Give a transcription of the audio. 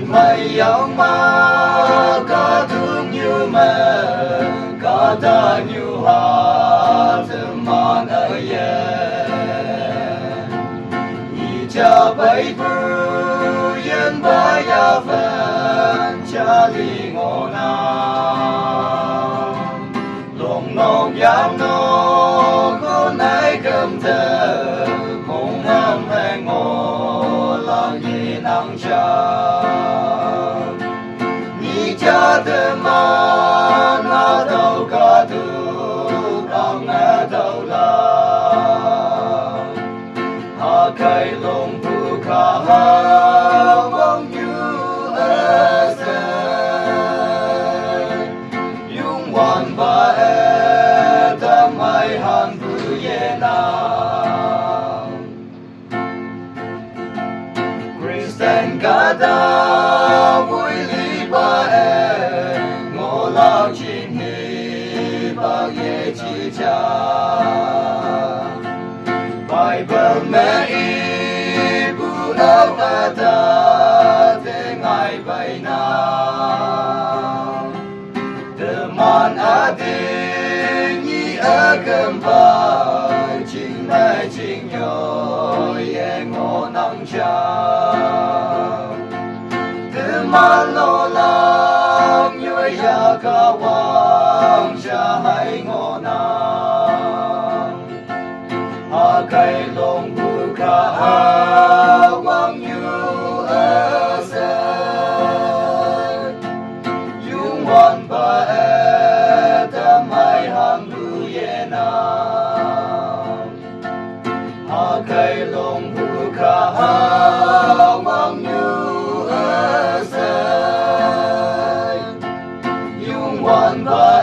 mày yanma kahtoknyu kahtoknyu man ye cha bai bu yen ba ya fan cha li ngona long nong yam no ko nai cầm thơ mong ham hay ngô lang ye nang cha ni cha de ma na đâu cả tu đang na đâu la ha kai long bu ka ha wang yu a se yung wan ba e ta mai han bu ye na Christian ka da vui li ba e ngô lao chin hi ba ye chi cha Bible me i bu nau a da te ngai bai na Te man a de ni a kem ba ching mai ching yo ye ngô nang cha Te man lo lang yo ya ka wang cha hai ngô na a kai long bu ka a wang yu a se yung wan ba e ta mai han bu ye na a kai long bu ka a wang yu a se yung wan ba